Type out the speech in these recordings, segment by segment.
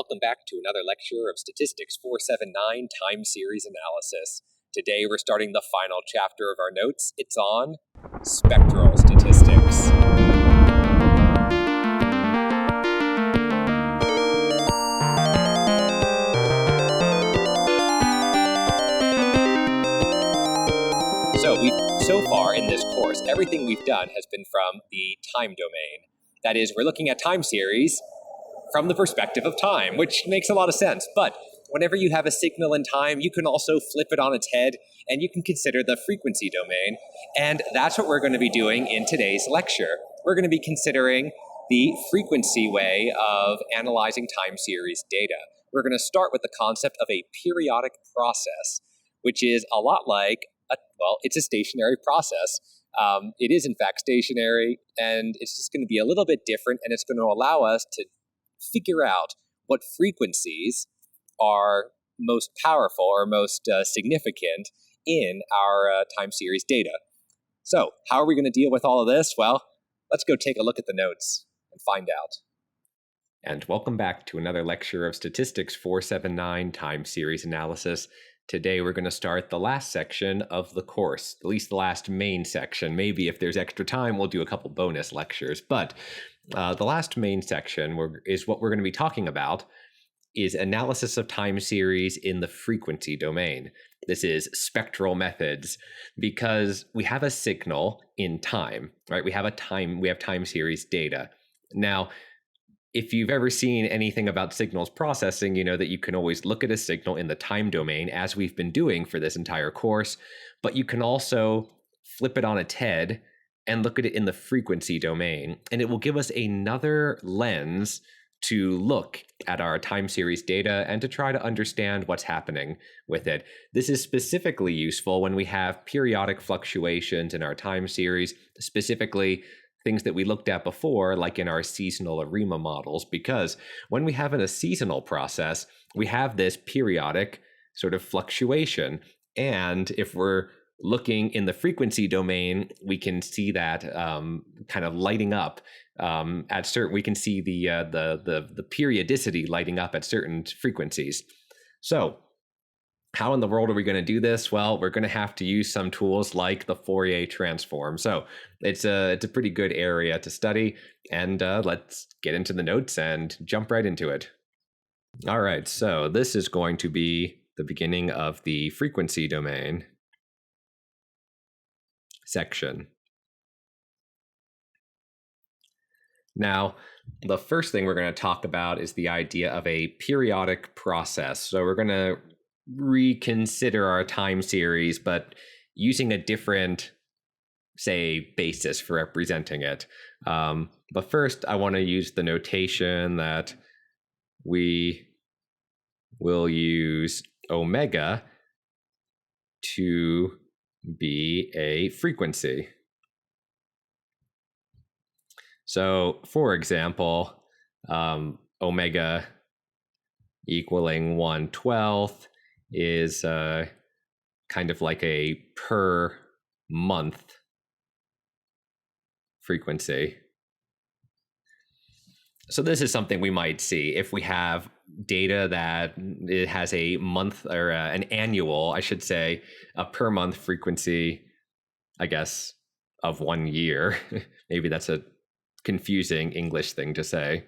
welcome back to another lecture of Statistics 479 Time Series Analysis. Today we're starting the final chapter of our notes. It's on spectral statistics. So far in this course, everything we've done has been from the time domain. That is, we're looking at time series from the perspective of time, which makes a lot of sense. But whenever you have a signal in time, you can also flip it on its head, and you can consider the frequency domain. And that's what we're going to be doing in today's lecture. We're going to be considering the frequency way of analyzing time series data. We're going to start with the concept of a periodic process, which is a lot like it's a stationary process. It is, in fact, stationary, and it's just going to be a little bit different, and it's going to allow us to figure out what frequencies are most powerful or most significant in our time series data. So, how are we going to deal with all of this? Well, let's go take a look at the notes and find out. And welcome back to another lecture of Statistics 479 Time Series Analysis. Today we're going to start the last section of the course, at least the last main section. Maybe if there's extra time, we'll do a couple bonus lectures. But the last main section is what we're going to be talking about is analysis of time series in the frequency domain. This is spectral methods, because we have a signal in time, right? We have time series data. Now, if you've ever seen anything about signals processing, you know that you can always look at a signal in the time domain, as we've been doing for this entire course, but you can also flip it on its head and look at it in the frequency domain, and it will give us another lens to look at our time series data and to try to understand what's happening with it. This is specifically useful when we have periodic fluctuations in our time series, specifically things that we looked at before, like in our seasonal ARIMA models, because when we have in a seasonal process, we have this periodic sort of fluctuation. And if we're looking in the frequency domain, we can see that kind of lighting up at certain, we can see the periodicity lighting up at certain frequencies. So how in the world are we going to do this? Well, we're going to have to use some tools like the Fourier transform. So it's a pretty good area to study, and let's get into the notes and jump right into it. All right, so this is going to be the beginning of the frequency domain section. Now, the first thing we're going to talk about is the idea of a periodic process. So we're going to reconsider our time series, but using a different, say, basis for representing it. But first, I want to use the notation that we will use omega to be a frequency. So, for example, omega equaling 1/12 is kind of like a per month frequency. So this is something we might see if we have data that it has a month or an annual, I should say, a per month frequency, I guess, of 1 year. Maybe that's a confusing English thing to say.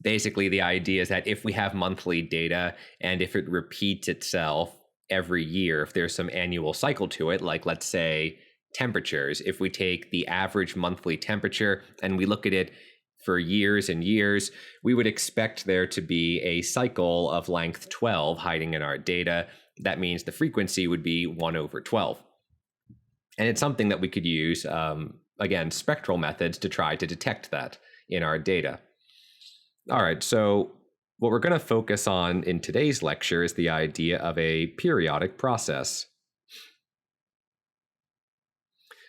Basically, the idea is that if we have monthly data and if it repeats itself every year, if there's some annual cycle to it, like let's say temperatures, if we take the average monthly temperature and we look at it for years and years, we would expect there to be a cycle of length 12 hiding in our data. That means the frequency would be 1/12. And it's something that we could use, again, spectral methods to try to detect that in our data. All right, so what we're going to focus on in today's lecture is the idea of a periodic process.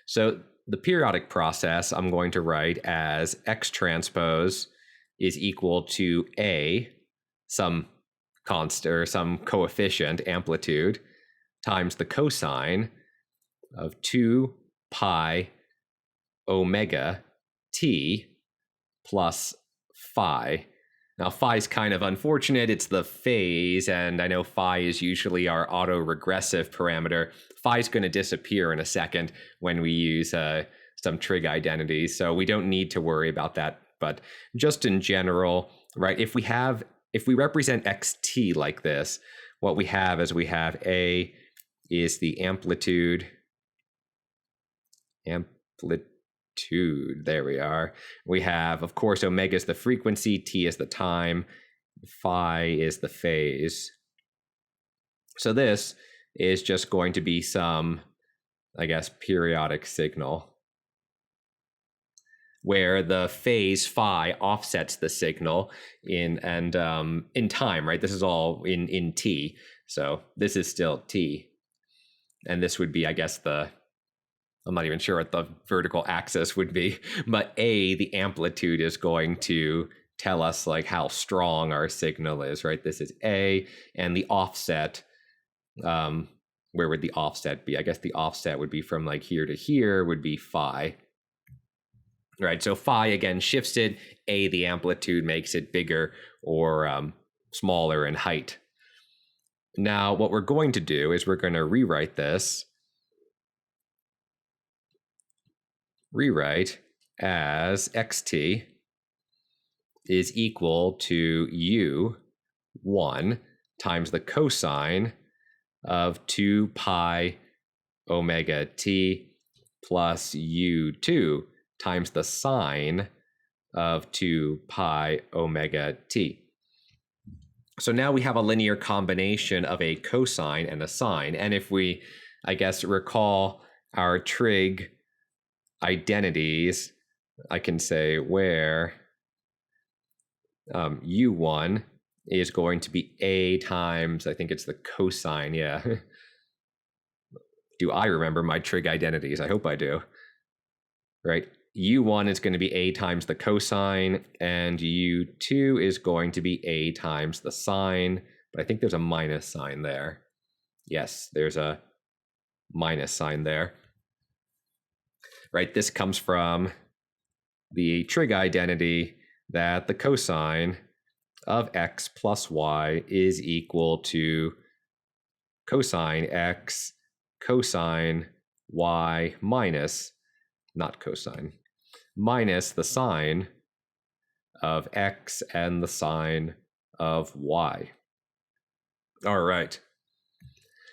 So the periodic process I'm going to write as X transpose is equal to A, some constant or some coefficient amplitude, times the cosine of 2 pi omega t plus phi. Now, phi is kind of unfortunate. It's the phase, and I know phi is usually our autoregressive parameter. Phi is going to disappear in a second when we use some trig identities, so we don't need to worry about that. But just in general, right, if we represent xt like this, what we have is we have A is the amplitude, there we are. We have, of course, omega is the frequency, t is the time, phi is the phase. So this is just going to be some, I guess, periodic signal where the phase phi offsets the signal in time, right? This is all in t. So this is still t. And this would be, I guess, I'm not even sure what the vertical axis would be, but A, the amplitude is going to tell us like how strong our signal is, right? This is A, and the offset, where would the offset be? I guess the offset would be from like here to here would be phi. Right, so phi again shifts it, A, the amplitude makes it bigger or smaller in height. Now, what we're going to do is we're going to rewrite this. Rewrite as xt is equal to u1 times the cosine of 2 pi omega t plus u2 times the sine of 2 pi omega t. So now we have a linear combination of a cosine and a sine. And if we, I guess, recall our trig identities, I can say where u1 is going to be a times, I think it's the cosine, yeah. Do I remember my trig identities? I hope I do. Right, u1 is going to be a times the cosine, and u2 is going to be a times the sine, but I think there's a minus sign there. Yes, there's a minus sign there. Right, this comes from the trig identity that the cosine of x plus y is equal to cosine x cosine y minus, not cosine, minus the sine of x and the sine of y. All right.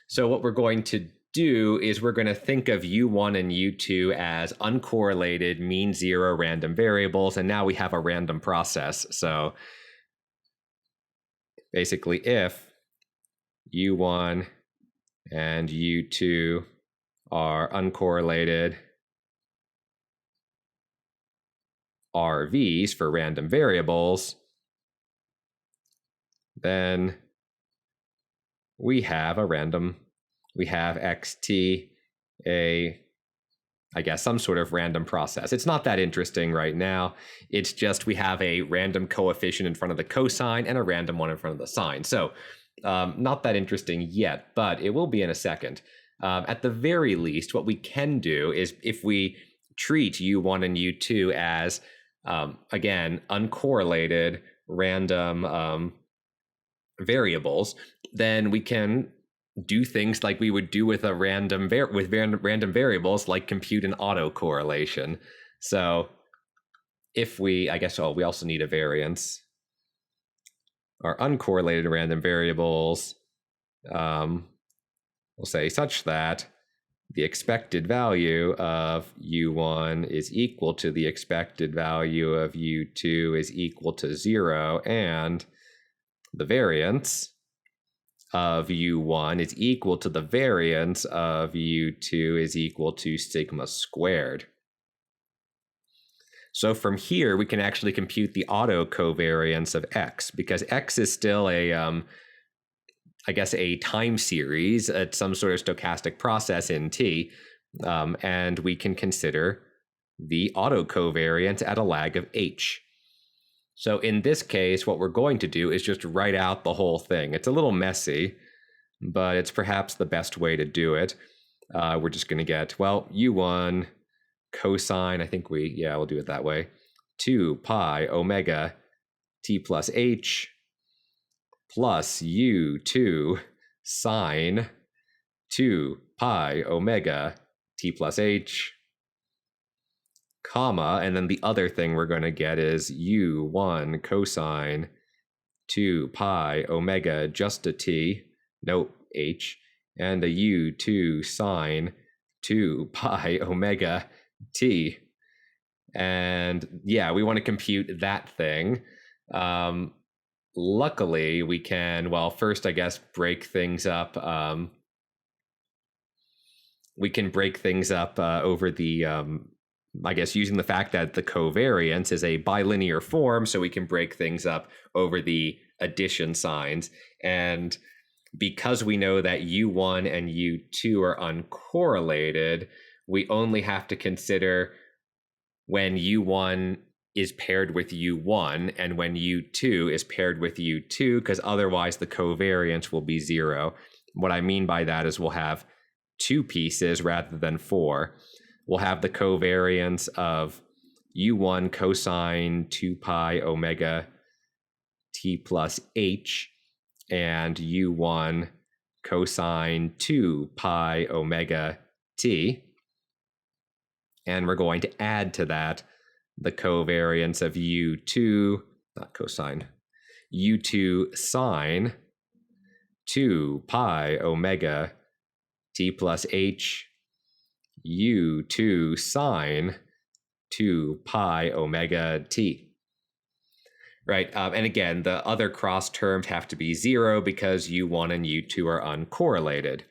So what we're going to do is we're going to think of u1 and u2 as uncorrelated mean zero random variables, and now we have a random process. So basically, if u1 and u2 are uncorrelated RVs for random variables, then we have xt, I guess, some sort of random process. It's not that interesting right now. It's just we have a random coefficient in front of the cosine and a random one in front of the sine. So not that interesting yet, but it will be in a second. At the very least, what we can do is if we treat u1 and u2 as, again, uncorrelated random variables, then we can do things like we would do with a random variables, like compute an autocorrelation. So if we, I guess, we also need a variance. Our uncorrelated random variables, we'll say such that the expected value of u1 is equal to the expected value of u2 is equal to 0, and the variance of u1 is equal to the variance of u2 is equal to sigma squared. So from here, we can actually compute the autocovariance of x, because x is still a, I guess, a time series at some sort of stochastic process in t, and we can consider the autocovariance at a lag of h. So in this case, what we're going to do is just write out the whole thing. It's a little messy, but it's perhaps the best way to do it. We're just going to get, well, u1 cosine, I think we'll do it that way, 2 pi omega t plus h plus u2 sine 2 pi omega t plus h, comma, and then the other thing we're going to get is u1 cosine 2 pi omega just a t, no h, and a u2 sine 2 pi omega t. And yeah, we want to compute that thing. Luckily, we can, well, first, I guess, break things up. We can break things up over the, I guess, using the fact that the covariance is a bilinear form, so we can break things up over the addition signs. And because we know that u1 and u2 are uncorrelated, we only have to consider when u1 is paired with u1 and when u2 is paired with u2, because otherwise the covariance will be 0. What I mean by that is we'll have 2 pieces rather than 4. We'll have the covariance of u1 cosine 2 pi omega t plus h and u1 cosine 2 pi omega t. And we're going to add to that the covariance of u2, not cosine, u2 sine 2 pi omega t plus h, u2 sine 2 pi omega t. Right, and again, the other cross terms have to be 0 because u1 and u2 are uncorrelated.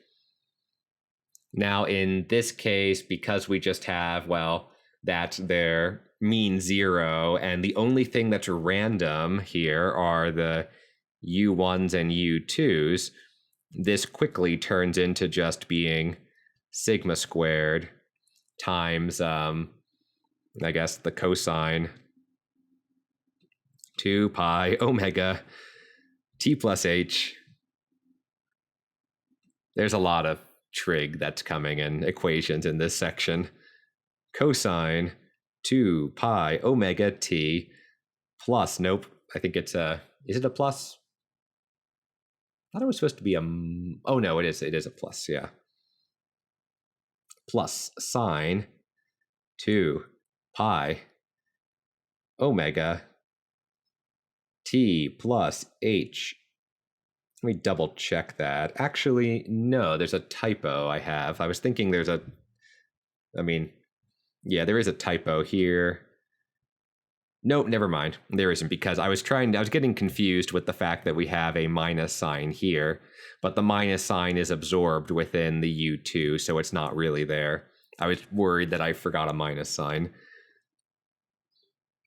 Now, in this case, because we just have, well, that their mean 0, and the only thing that's random here are the u1s and u2s, this quickly turns into just being sigma squared times, I guess, the cosine 2 pi omega t plus h. There's a lot of trig that's coming in equations in this section. Cosine 2 pi omega t plus, nope, I think it's a, is it a plus? I thought it was supposed to be a, oh no, it is a plus, yeah. Plus sine 2 pi omega t plus h. Let me double check that. Actually, no, there's a typo I have. I was thinking there's a, I mean, yeah, there is a typo here. Nope, never mind. There isn't, because I was getting confused with the fact that we have a minus sign here, but the minus sign is absorbed within the U2, so it's not really there. I was worried that I forgot a minus sign.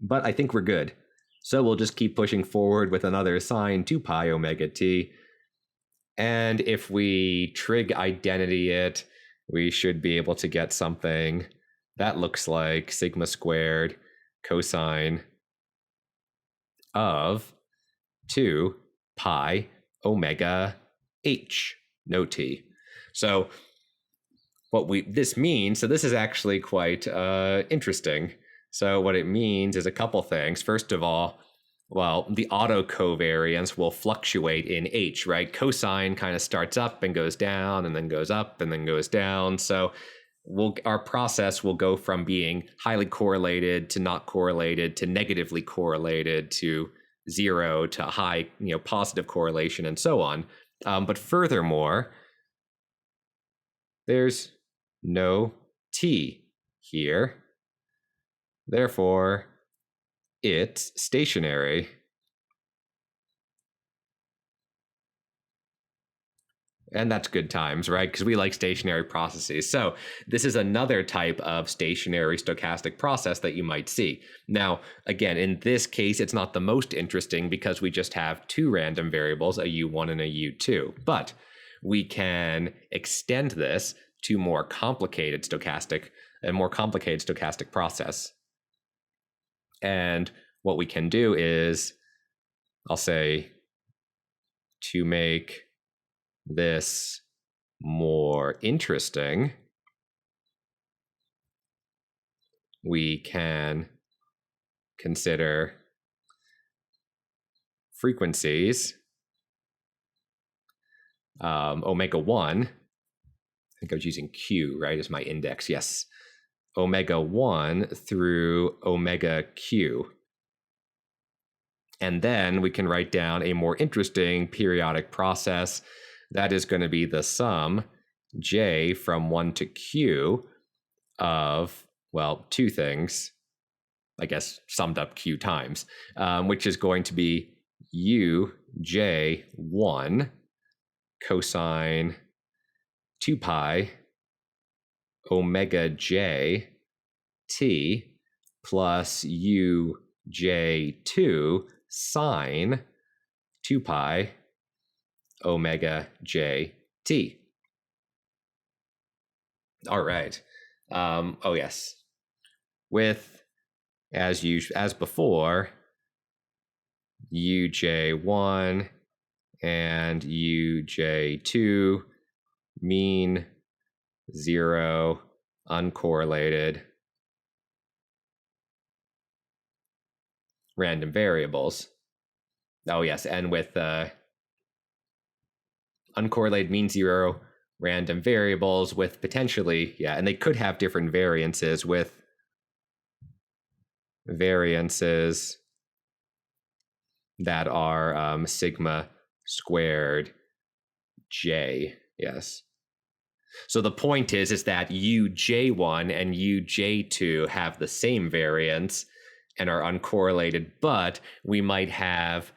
But I think we're good. So we'll just keep pushing forward with another sign, 2 pi omega t. And if we trig identity it, we should be able to get something that looks like sigma squared cosine of 2 pi omega h, no t. So what this means, so this is actually quite interesting. So what it means is a couple things. First of all, well, the autocovariance will fluctuate in h, right? Cosine kind of starts up and goes down and then goes up and then goes down. So our process will go from being highly correlated to not correlated to negatively correlated to 0 to high, positive correlation and so on. But furthermore, there's no t here. Therefore, it's stationary. And that's good times, right? Because we like stationary processes. So this is another type of stationary stochastic process that you might see. Now, again, in this case, it's not the most interesting because we just have 2 random variables, a u1 and a u2. But we can extend this to more complicated stochastic process. And what we can do is, I'll say, to make this more interesting, we can consider frequencies, omega 1, I think I was using Q, right, as my index, yes, omega 1 through omega Q. And then we can write down a more interesting periodic process that is going to be the sum J from 1 to Q of, well, two things, I guess summed up Q times, which is going to be UJ1 cosine 2 pi omega J T plus UJ2 sine 2 pi omega J T. All right. Oh, yes. With, as before, UJ1 and UJ2 mean 0, uncorrelated random variables. Oh, yes. And with uncorrelated mean 0 random variables with potentially, yeah, and they could have different variances with variances that are sigma squared J, yes. So the point is that UJ1 and UJ2 have the same variance and are uncorrelated, but we might have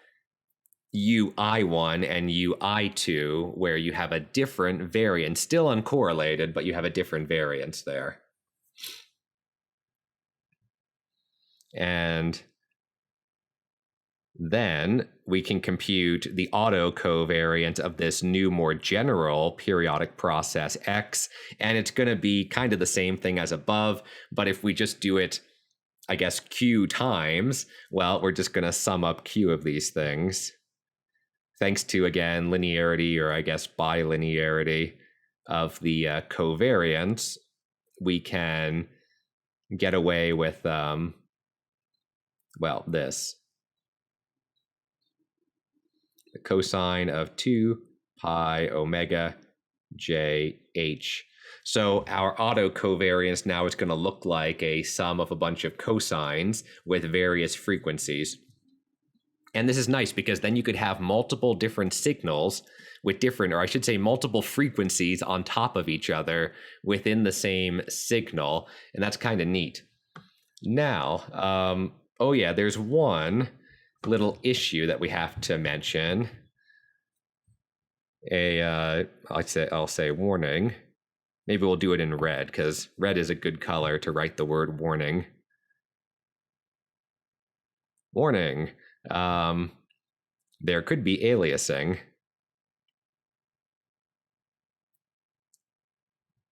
UI1 and UI2 where you have a different variance, still uncorrelated, but you have a different variance there. And then we can compute the auto covariant of this new, more general periodic process X, and it's going to be kind of the same thing as above, but if we just do it, I guess, Q times, well, we're just going to sum up Q of these things. Thanks to, again, linearity, or I guess bilinearity of the covariance, we can get away with, well, this. The cosine of 2 pi omega JH. So our autocovariance now is going to look like a sum of a bunch of cosines with various frequencies. And this is nice because then you could have multiple different signals with different, or I should say multiple frequencies on top of each other within the same signal. And that's kind of neat. Now, oh yeah, there's one little issue that we have to mention. I'll say warning. Maybe we'll do it in red because red is a good color to write the word warning. Warning. There could be aliasing.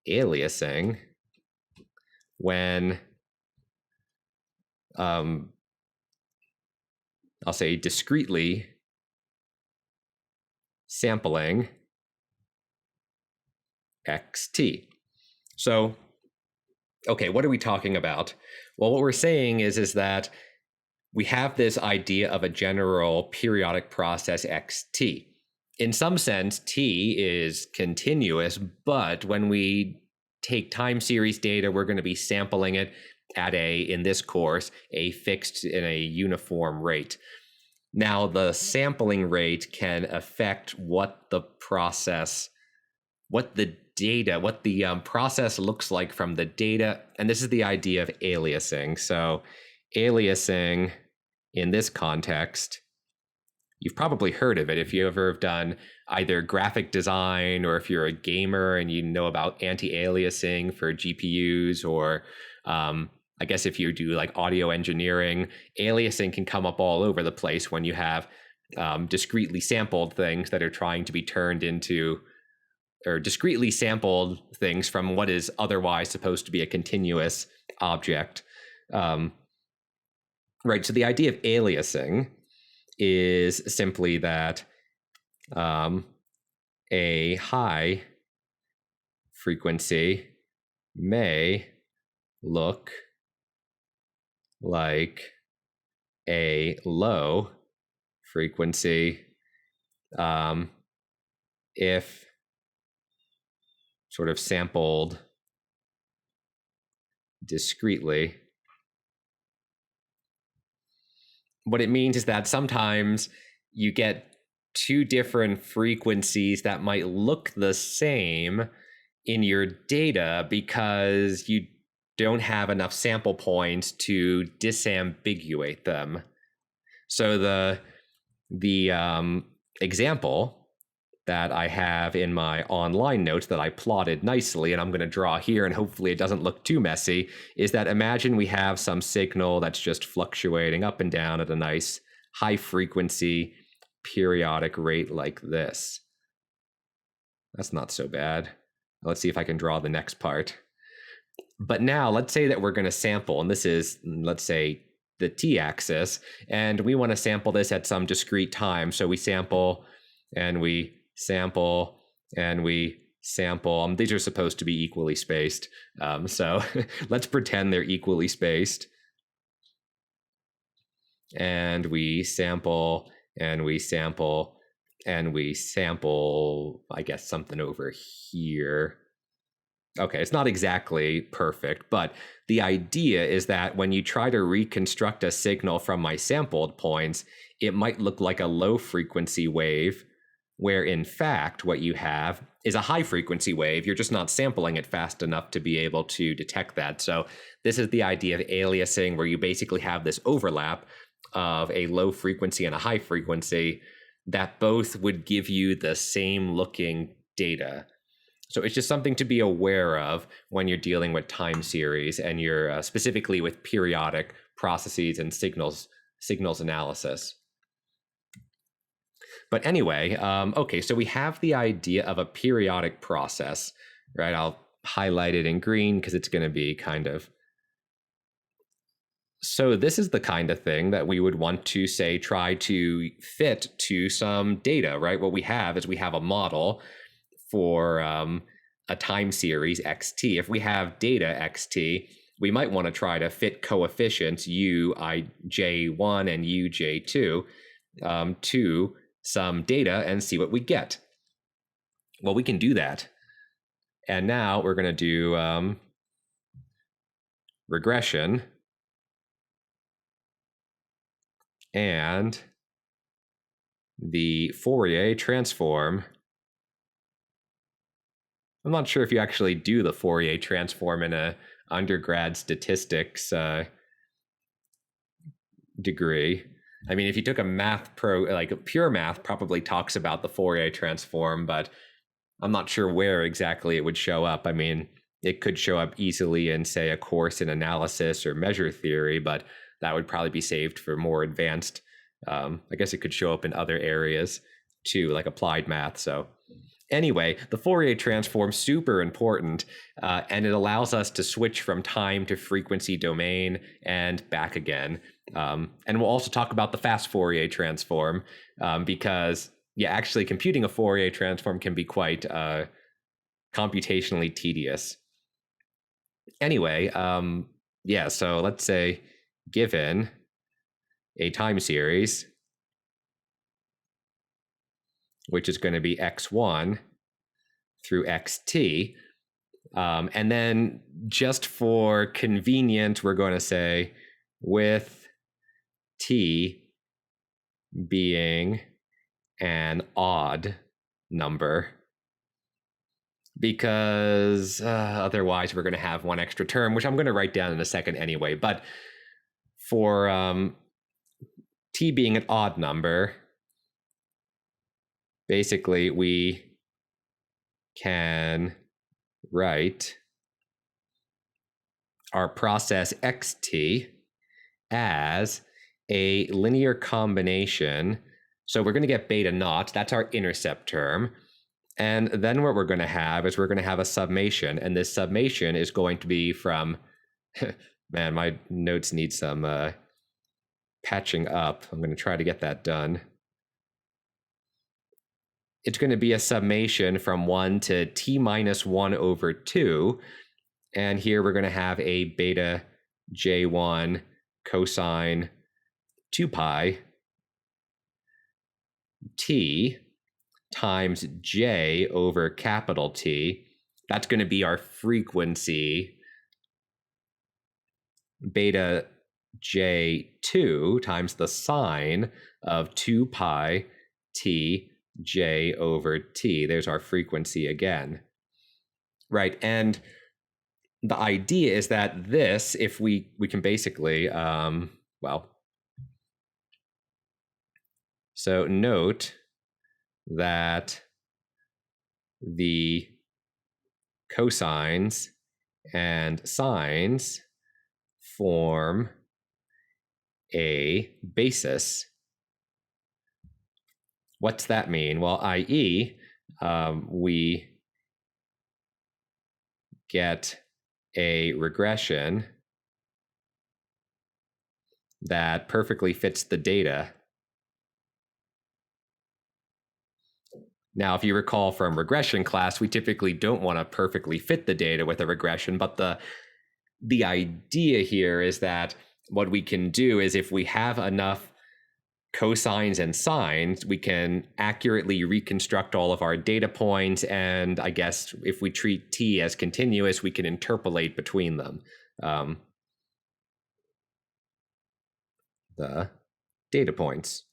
Aliasing when I'll say discretely sampling xt. So, okay, what are we talking about? Well, what we're saying is that we have this idea of a general periodic process xt. In some sense, t is continuous, but when we take time series data, we're going to be sampling it at in this course, a fixed in a uniform rate. Now, the sampling rate can affect what the process, what the process looks like from the data. And this is the idea of aliasing. So aliasing in this context, you've probably heard of it if you ever have done either graphic design or if you're a gamer and you know about anti-aliasing for GPUs, or I guess if you do like audio engineering, aliasing can come up all over the place when you have discretely sampled things that are trying to be turned into, or discretely sampled things from what is otherwise supposed to be a continuous object. Right, so the idea of aliasing is simply that a high frequency may look like a low frequency if sort of sampled discretely. What it means is that sometimes you get two different frequencies that might look the same in your data because you don't have enough sample points to disambiguate them. So the example that I have in my online notes that I plotted nicely, and I'm going to draw here, and hopefully it doesn't look too messy, is that imagine we have some signal that's just fluctuating up and down at a nice high frequency periodic rate like this. That's not so bad. Let's see if I can draw the next part. But now let's say that we're going to sample, and this is, let's say, the t-axis, and we want to sample this at some discrete time. So we sample and we sample and we sample. These are supposed to be equally spaced. So let's pretend they're equally spaced. And we sample and we sample and we sample, I guess, something over here. Okay, it's not exactly perfect, but the idea is that when you try to reconstruct a signal from my sampled points, it might look like a low frequency wave, where in fact what you have is a high frequency wave. You're just not sampling it fast enough to be able to detect that. So this is the idea of aliasing, where you basically have this overlap of a low frequency and a high frequency that both would give you the same looking data. So it's just something to be aware of when you're dealing with time series and you're specifically with periodic processes and signals analysis. But anyway, okay, so we have the idea of a periodic process, right? I'll highlight it in green because it's going to be kind of. So this is the kind of thing that we would want to, say, try to fit to some data, right? What we have is we have a model for a time series xt. If we have data xt, we might want to try to fit coefficients uij1 and uj2 to some data and see what we get. Well, we can do that. And now we're going to do regression and the Fourier transform. I'm not sure if you actually do the Fourier transform in a undergrad statistics degree. I mean, if you took a math like pure math probably talks about the Fourier transform, but I'm not sure where exactly it would show up. I mean, it could show up easily in, say, a course in analysis or measure theory, but that would probably be saved for more advanced. I guess it could show up in other areas too, like applied math. So anyway, the Fourier transform, super important, and it allows us to switch from time to frequency domain and back again. And we'll also talk about the fast Fourier transform because, yeah, actually computing a Fourier transform can be quite computationally tedious. Anyway, yeah, so let's say given a time series, which is going to be x1 through xt. And then just for convenience, we're going to say with t being an odd number, because otherwise we're going to have one extra term, which I'm going to write down in a second anyway. But for t being an odd number, basically we can write our process xt as a linear combination. So we're going to get beta naught, that's our intercept term. And then what we're going to have is we're going to have a summation, and this summation is going to be from, man, my notes need some patching up. I'm going to try to get that done. It's going to be a summation from 1 to t minus 1 over 2. And here we're going to have a beta j1 cosine 2 pi t times j over capital T. That's going to be our frequency beta j2 times the sine of 2 pi t j over t. There's our frequency again. Right, and the idea is that this, if we can basically, so note that the cosines and sines form a basis. What's that mean? Well, i.e., we get a regression that perfectly fits the data. Now, if you recall from regression class, we typically don't want to perfectly fit the data with a regression, but the idea here is that what we can do is if we have enough cosines and sines, we can accurately reconstruct all of our data points, and I guess if we treat t as continuous, we can interpolate between them. The data points.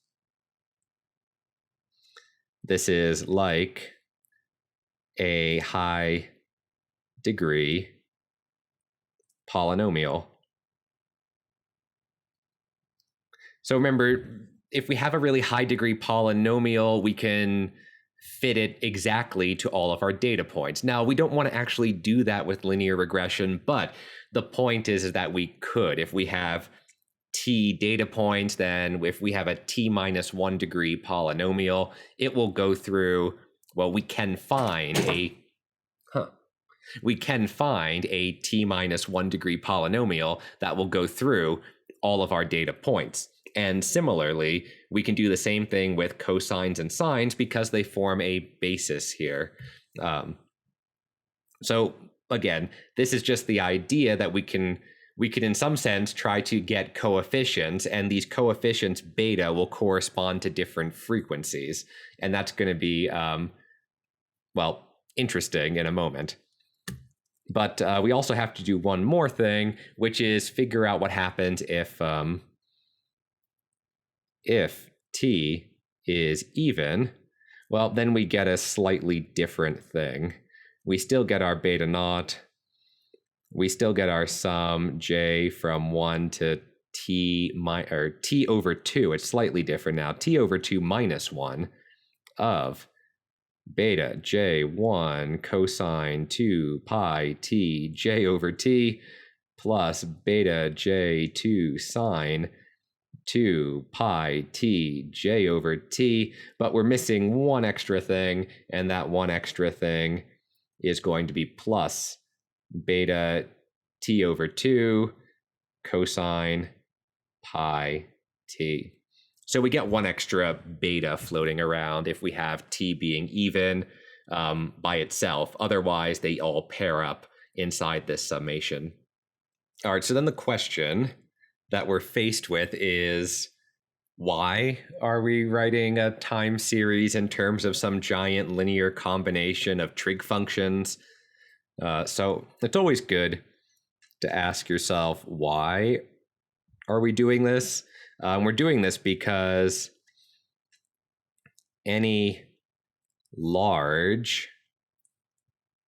This is like a high degree polynomial. So remember, if we have a really high degree polynomial, we can fit it exactly to all of our data points. Now, we don't want to actually do that with linear regression, but the point is that we could. If we have t data points, then if we have a t minus 1 degree polynomial, it will go through, well, we can find a t minus 1 degree polynomial that will go through all of our data points. And similarly, we can do the same thing with cosines and sines because they form a basis here. So again, this is just the idea that we can in some sense try to get coefficients, and these coefficients beta will correspond to different frequencies. And that's going to be, interesting in a moment. But we also have to do one more thing, which is figure out what happens if t is even. Well, then we get a slightly different thing. We still get our beta naught. We still get our sum j from 1 to t over 2. It's slightly different now. T over 2 minus 1 of beta j1 cosine 2 pi t j over t plus beta j2 sine 2 pi t j over t. But we're missing one extra thing, and that one extra thing is going to be plus beta t over 2 cosine pi t. So we get one extra beta floating around if we have t being even by itself. Otherwise, they all pair up inside this summation. All right, so then the question that we're faced with is, why are we writing a time series in terms of some giant linear combination of trig functions? So it's always good to ask yourself, why are we doing this? We're doing this because any large,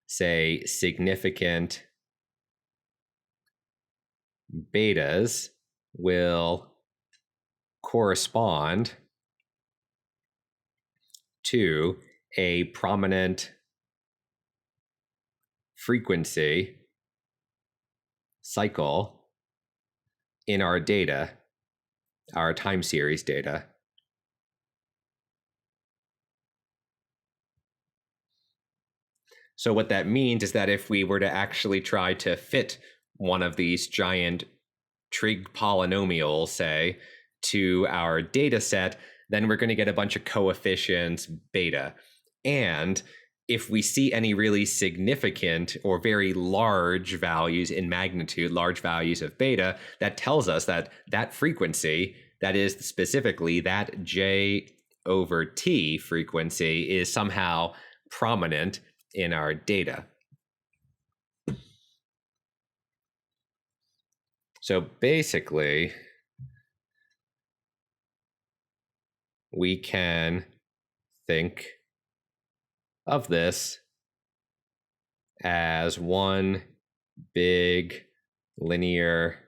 say, significant betas will correspond to a prominent frequency cycle in our data, our time series data. So what that means is that if we were to actually try to fit one of these giant trig polynomials, say, to our data set, then we're going to get a bunch of coefficients beta. And if we see any really significant or very large values in magnitude, large values of beta, that tells us that that frequency That is, specifically, that J over T frequency is somehow prominent in our data. So basically, we can think of this as one big linear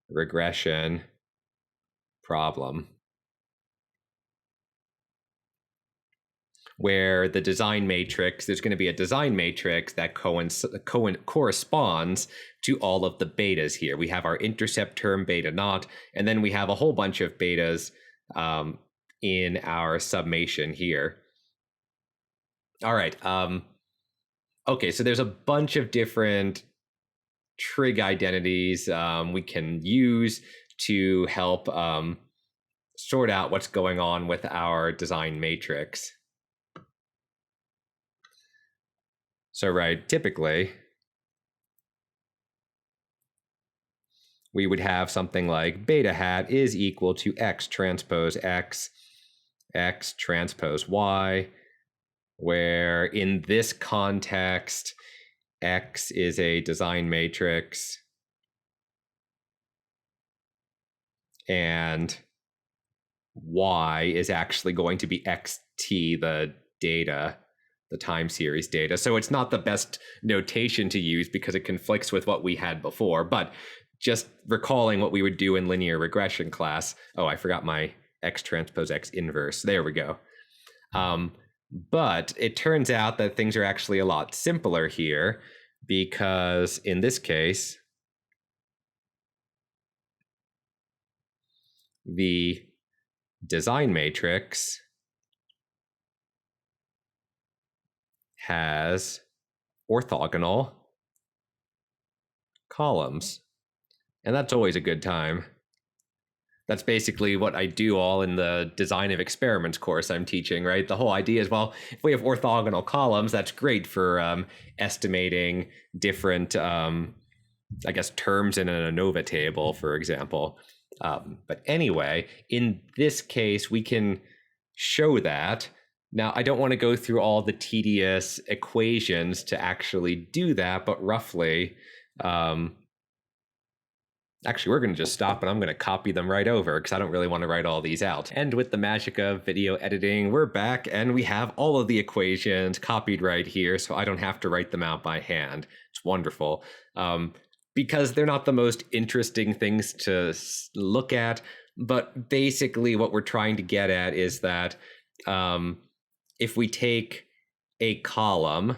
regression problem, where the design matrix, there's going to be a design matrix that corresponds to all of the betas here. We have our intercept term beta naught, and then we have a whole bunch of betas in our summation here. All right. Okay, so there's a bunch of different trig identities we can use to help sort out what's going on with our design matrix. So, right, typically, we would have something like beta hat is equal to x transpose x, x transpose y, where in this context, x is a design matrix and y is actually going to be xt, the data, the time series data. So it's not the best notation to use because it conflicts with what we had before, but just recalling what we would do in linear regression class. Oh, I forgot my x transpose x inverse. There we go. But it turns out that things are actually a lot simpler here, because in this case, the design matrix has orthogonal columns, and that's always a good time. That's basically what I do all in the design of experiments course I'm teaching, right? The whole idea is, well, if we have orthogonal columns, that's great for estimating different, I guess, terms in an ANOVA table, for example. But anyway, in this case, we can show that. Now, I don't want to go through all the tedious equations to actually do that, but roughly, actually, we're going to just stop and I'm going to copy them right over because I don't really want to write all these out. And with the magic of video editing, we're back and we have all of the equations copied right here, so I don't have to write them out by hand. It's wonderful. Because they're not the most interesting things to look at, but basically what we're trying to get at is that if we take a column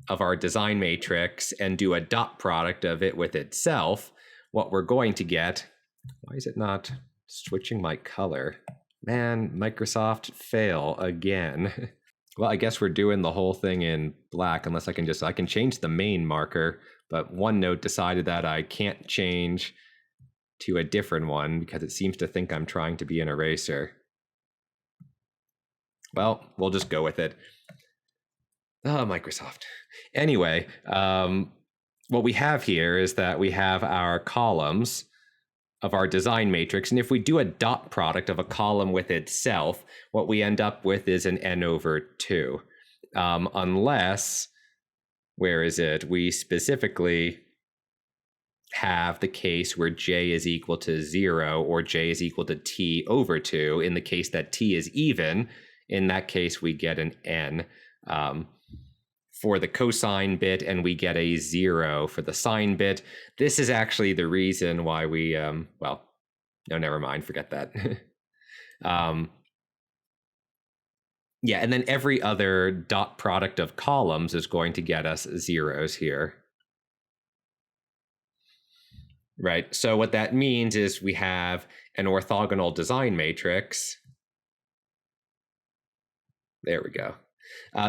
of our design matrix and do a dot product of it with itself, what we're going to get, why is it not switching my color? Man, Microsoft, fail again. Well, I guess we're doing the whole thing in black, unless I can change the main marker, but OneNote decided that I can't change to a different one because it seems to think I'm trying to be an eraser. Well, we'll just go with it. Oh, Microsoft. Anyway, what we have here is that we have our columns of our design matrix, and if we do a dot product of a column with itself, what we end up with is an n over 2. Unless, where is it? We specifically have the case where j is equal to 0 or j is equal to t over 2. In the case that t is even, in that case, we get an n for the cosine bit, and we get a 0 for the sine bit. This is actually the reason why we, well, no, never mind, forget that. Yeah, and then every other dot product of columns is going to get us zeros here. Right, so what that means is we have an orthogonal design matrix. There we go.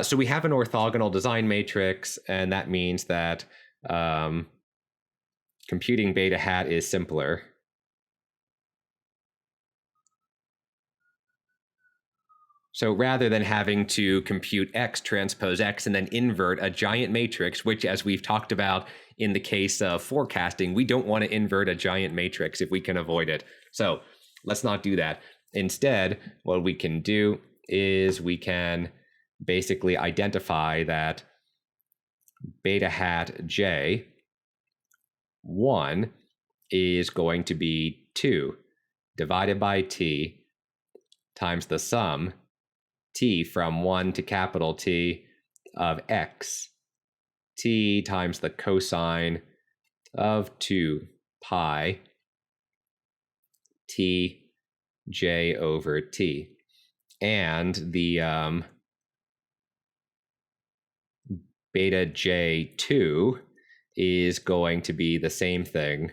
So we have an orthogonal design matrix, and that means that computing beta hat is simpler. So rather than having to compute x transpose x and then invert a giant matrix, which, as we've talked about in the case of forecasting, we don't want to invert a giant matrix if we can avoid it. So let's not do that. Instead, what we can do is we can basically identify that beta hat j 1 is going to be 2 divided by t times the sum t from 1 to capital T of x t times the cosine of 2 pi t j over t. And the beta j2 is going to be the same thing,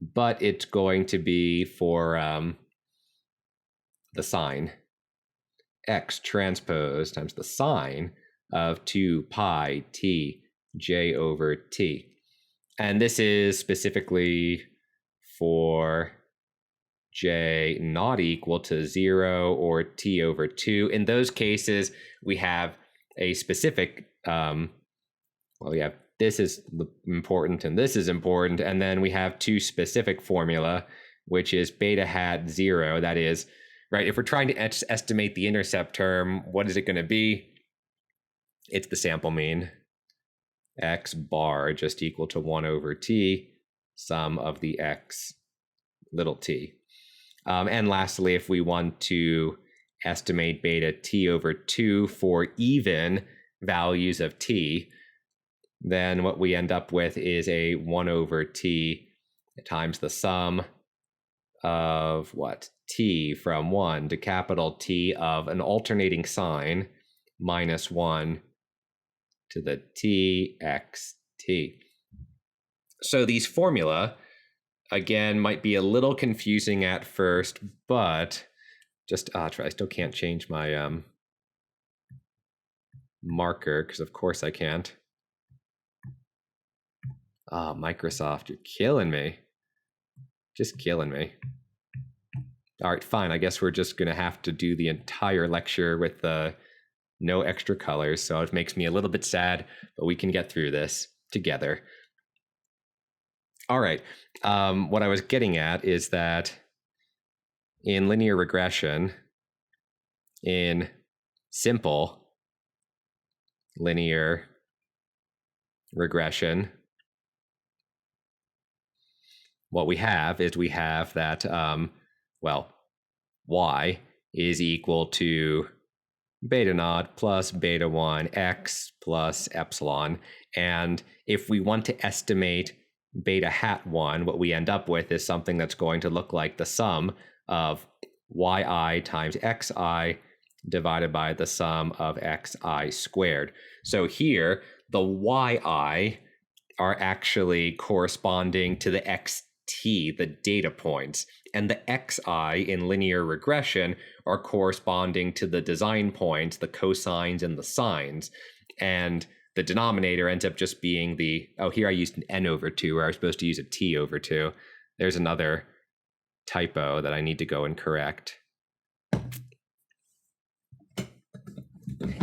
but it's going to be for the sine x transpose times the sine of 2 pi t j over t. And this is specifically for j not equal to 0 or t over 2. In those cases, we have a specific, this is important and this is important, and then we have two specific formula, which is beta hat 0, that is, right, if we're trying to estimate the intercept term, what is it going to be? It's the sample mean, x bar just equal to 1 over t, sum of the x little t. And lastly, if we want to estimate beta t over 2 for even values of t, then what we end up with is a 1 over t times the sum of what? T from 1 to capital T of an alternating sign minus 1 to the t x t. So these formula, again, might be a little confusing at first, but just, I still can't change my marker, because of course I can't. Oh, Microsoft, you're killing me. Just killing me. All right, fine. I guess we're just going to have to do the entire lecture with no extra colors, so it makes me a little bit sad, but we can get through this together. All right. What I was getting at is that in linear regression, in simple linear regression, what we have is we have that, y is equal to beta naught plus beta 1 x plus epsilon. And if we want to estimate beta hat 1, what we end up with is something that's going to look like the sum of yi times xi divided by the sum of xi squared. So here, the yi are actually corresponding to the xt, the data points, and the xi in linear regression are corresponding to the design points, the cosines and the sines. And the denominator ends up just being the, oh, here I used an n over 2 where I was supposed to use a t over 2. There's another typo that I need to go and correct.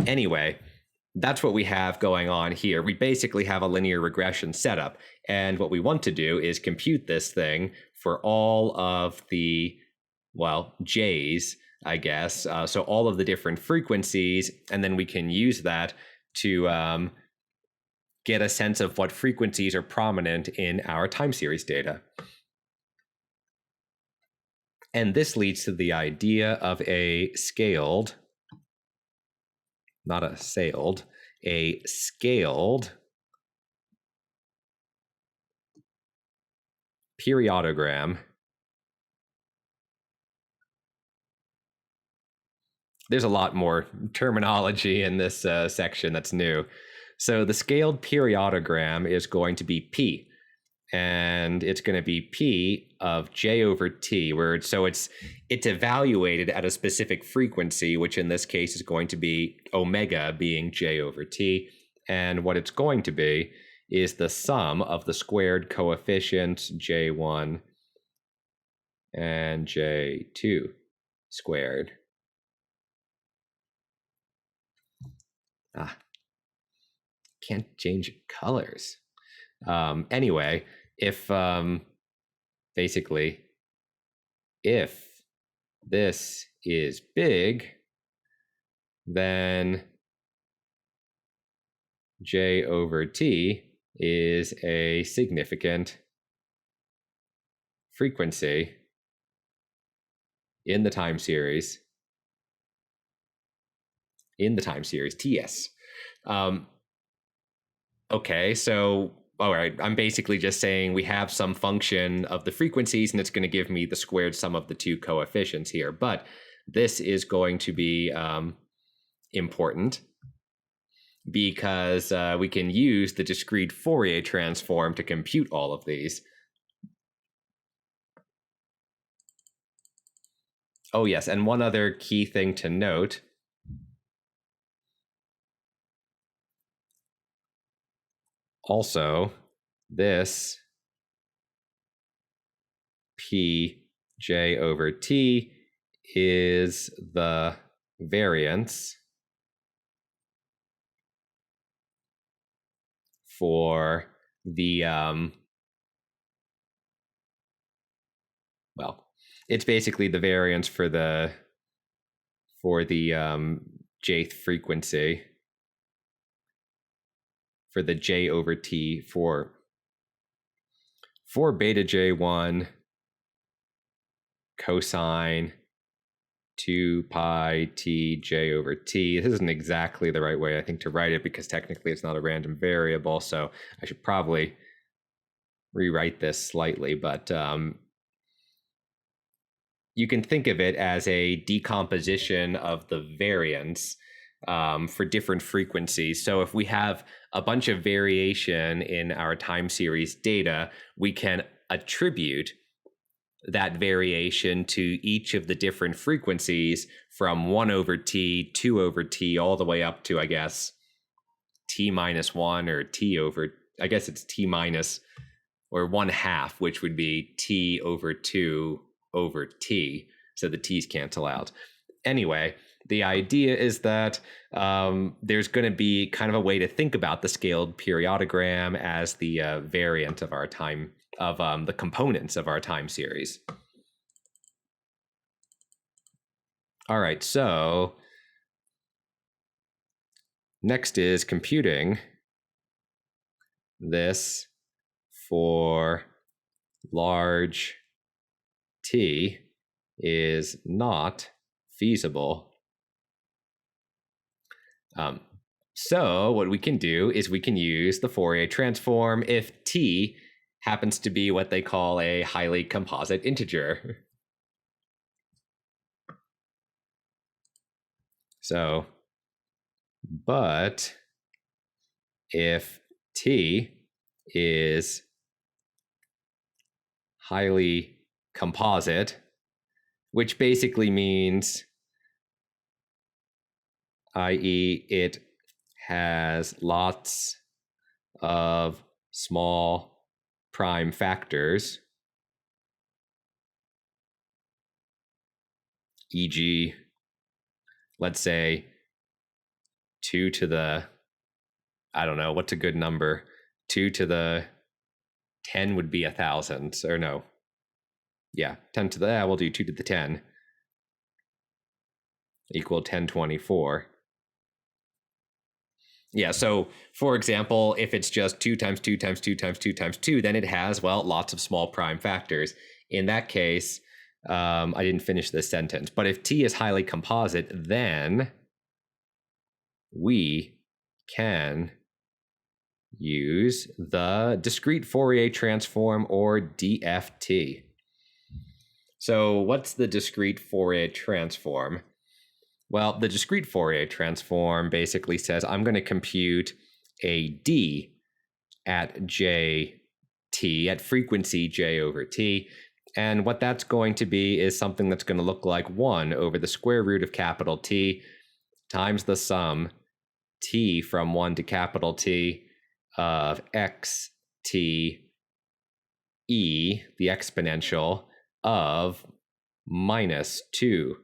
Anyway, that's what we have going on here. We basically have a linear regression setup, and what we want to do is compute this thing for all of the, j's, I guess, so all of the different frequencies, and then we can use that to get a sense of what frequencies are prominent in our time series data. And this leads to the idea of a scaled, not a sailed, a scaled periodogram. There's a lot more terminology in this section that's new. So the scaled periodogram is going to be P, and it's going to be P of J over T, where it's evaluated at a specific frequency, which in this case is going to be omega being J over T. And what it's going to be is the sum of the squared coefficients J1 and J2 squared. Can't change colors. Anyway, if basically if this is big, then J over T is a significant frequency in the time series TS. Okay, so all right, I'm basically just saying we have some function of the frequencies, and it's going to give me the squared sum of the two coefficients here. But this is going to be important because we can use the discrete Fourier transform to compute all of these. Oh yes, and one other key thing to note. Also, this Pj over T is the variance for the, well, it's basically the variance for the jth frequency, for the J over T for beta J1 cosine 2 pi T J over T. This isn't exactly the right way, I think, to write it because technically it's not a random variable, so I should probably rewrite this slightly, but you can think of it as a decomposition of the variance for different frequencies. So if we have a bunch of variation in our time series data, we can attribute that variation to each of the different frequencies from 1 over T, 2 over T, all the way up to, I guess, T minus 1 or T over, I guess it's T minus or 1/2, which would be T over 2 over T. So the T's cancel out. Anyway, the idea is that there's going to be kind of a way to think about the scaled periodogram as the variant of our time, of the components of our time series. All right, so next is computing this for large T is not feasible. So what we can do is we can use the Fourier transform if T happens to be what they call a highly composite integer. So, but if T is highly composite, which basically means, i.e., it has lots of small prime factors, e.g., let's say 2 to the, I don't know, what's a good number? 2 to the 10 would be 1,000, or no. Yeah, 10 to the, we'll do 2 to the 10 equal 1024. Yeah, so for example, if it's just 2 times 2 times 2 times 2 times 2, then it has, well, lots of small prime factors. In that case, I didn't finish this sentence, but if T is highly composite, then we can use the discrete Fourier transform, or DFT. So what's the discrete Fourier transform? Well, the discrete Fourier transform basically says I'm going to compute a D at JT, at frequency J over T. And what that's going to be is something that's going to look like 1 over the square root of capital T times the sum T from 1 to capital T of X T E, the exponential, of minus 2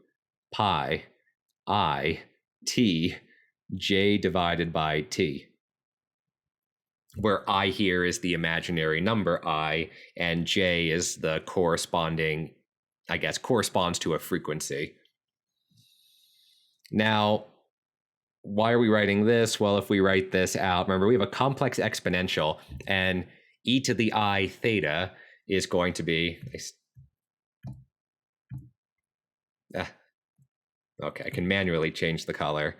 pi I T J divided by T, where I here is the imaginary number I, and J is the corresponding I guess, corresponds to a frequency. Now, why are we writing this? Well, if we write this out, remember we have a complex exponential, and e to the I theta is going to be, okay, I can manually change the color,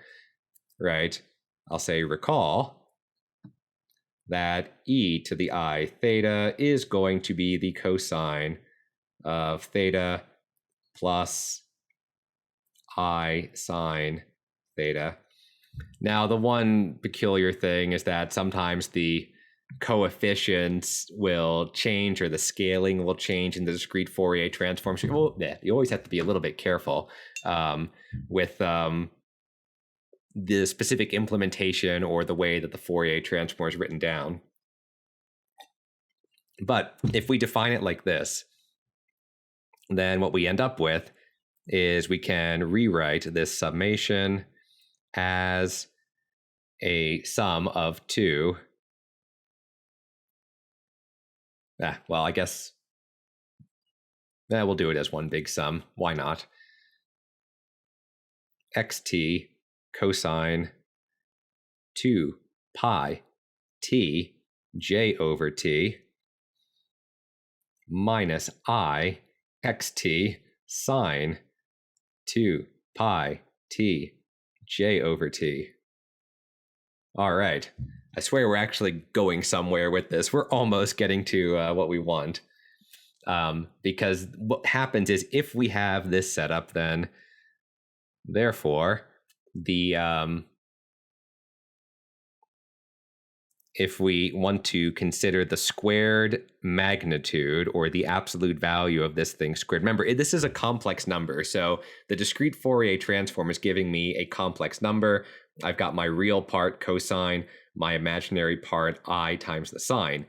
right? I'll say recall that e to the I theta is going to be the cosine of theta plus I sine theta. Now, the one peculiar thing is that sometimes the coefficients will change or the scaling will change in the discrete Fourier transform. So, you always have to be a little bit careful with the specific implementation or the way that the Fourier transform is written down. But if we define it like this, then what we end up with is we can rewrite this summation as a sum of two. Well, I guess we'll do it as one big sum. Why not? Xt cosine 2 pi t j over t minus I xt sine 2 pi t j over t. All right. I swear we're actually going somewhere with this. We're almost getting to what we want. Because what happens is if we have this setup, then therefore if we want to consider the squared magnitude or the absolute value of this thing squared, remember, this is a complex number. So the discrete Fourier transform is giving me a complex number. I've got my real part cosine, my imaginary part I times the sine.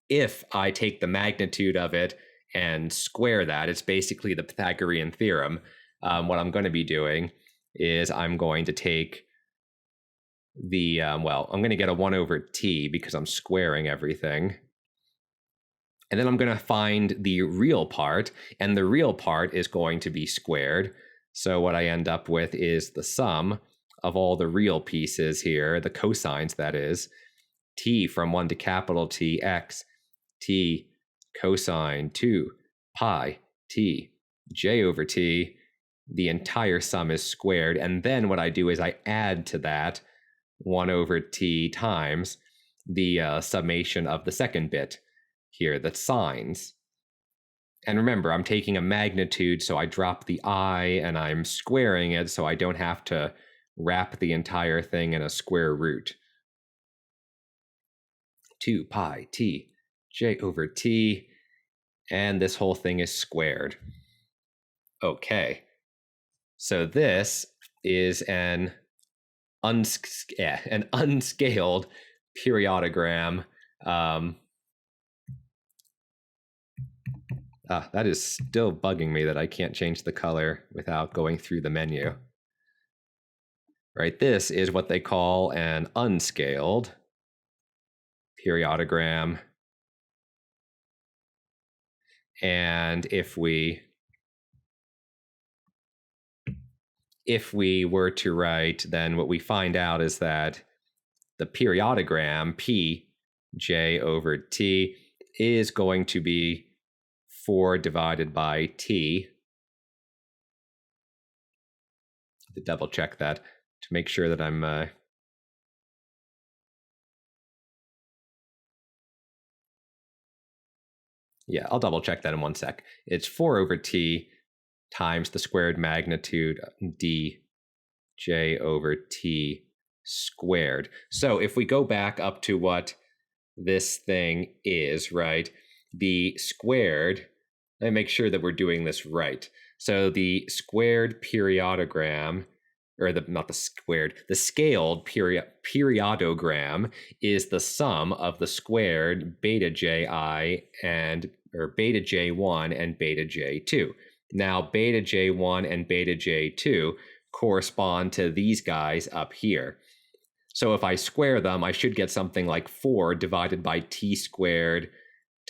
If I take the magnitude of it and square that, it's basically the Pythagorean theorem. What I'm going to be doing is I'm going to take the, I'm going to get a 1 over t because I'm squaring everything. And then I'm going to find the real part, and the real part is going to be squared. So what I end up with is the sum of all the real pieces here, the cosines that is, t from 1 to capital T x, t cosine 2 pi t j over t. The entire sum is squared. And then what I do is I add to that 1 over t times the summation of the second bit here, the sines. And remember, I'm taking a magnitude, so I drop the I and I'm squaring it so I don't have to wrap the entire thing in a square root. 2 pi t j over t, and this whole thing is squared. Okay, so this is an unscaled periodogram. That is still bugging me that I can't change the color without going through the menu. Right, this is what they call an unscaled periodogram. And if we were to write, then what we find out is that the periodogram P j over t is going to be 4 divided by t. To double check that to make sure that I'm yeah, I'll double check that in 1 sec. It's 4 over t times the squared magnitude d j over t squared. So if we go back up to what this thing is, right, the squared, let me make sure that we're doing this right. So the squared periodogram, or the scaled periodogram is the sum of the squared beta ji or beta j1 and beta j2. Now, beta j1 and beta j2 correspond to these guys up here. So if I square them, I should get something like 4 divided by t squared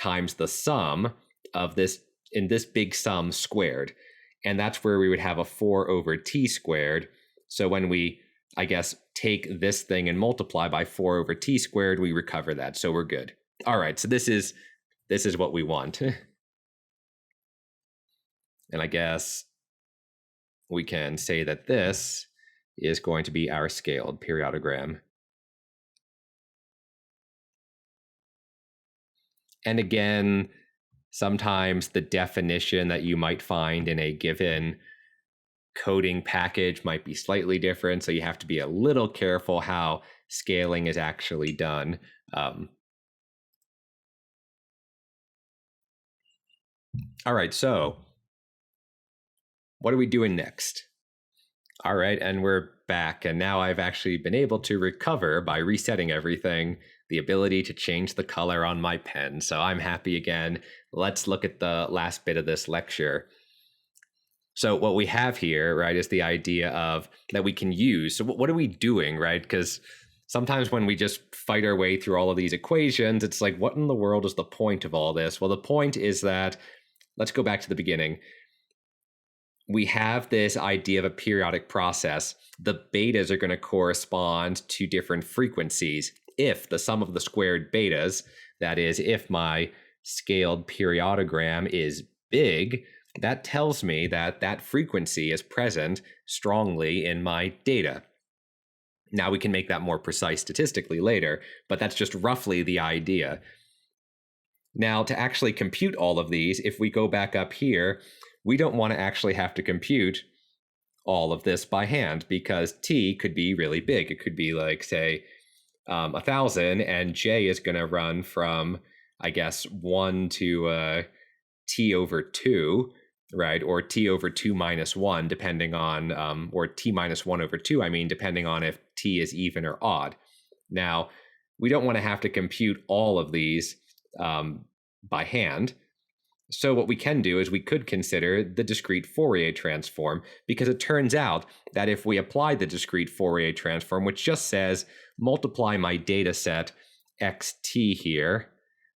times the sum of this in this big sum squared. And that's where we would have a 4 over t squared. So when we, I guess, take this thing and multiply by 4 over t squared, we recover that. So we're good. All right, so this is what we want. And I guess we can say that this is going to be our scaled periodogram. And again, sometimes the definition that you might find in a given coding package might be slightly different, so you have to be a little careful how scaling is actually done. All right, so what are we doing next? All right, and we're back, and now I've actually been able to recover by resetting everything, the ability to change the color on my pen. So I'm happy again. Let's look at the last bit of this lecture. So what we have here, right, is the idea of that we can use. So what are we doing, right? Because sometimes when we just fight our way through all of these equations, it's like, what in the world is the point of all this? Well, the point is that, let's go back to the beginning. We have this idea of a periodic process. The betas are going to correspond to different frequencies. If the sum of the squared betas, that is, if my scaled periodogram is big, that tells me that that frequency is present strongly in my data. Now we can make that more precise statistically later, but that's just roughly the idea. Now, to actually compute all of these, if we go back up here, we don't want to actually have to compute all of this by hand because t could be really big. It could be like, say, 1,000, and j is going to run from, I guess, 1 to t over 2, right? Or t over 2 minus 1, depending on, or t minus 1 over 2, I mean, depending on if t is even or odd. Now, we don't want to have to compute all of these by hand. So what we can do is we could consider the discrete Fourier transform, because it turns out that if we apply the discrete Fourier transform, which just says multiply my data set xt here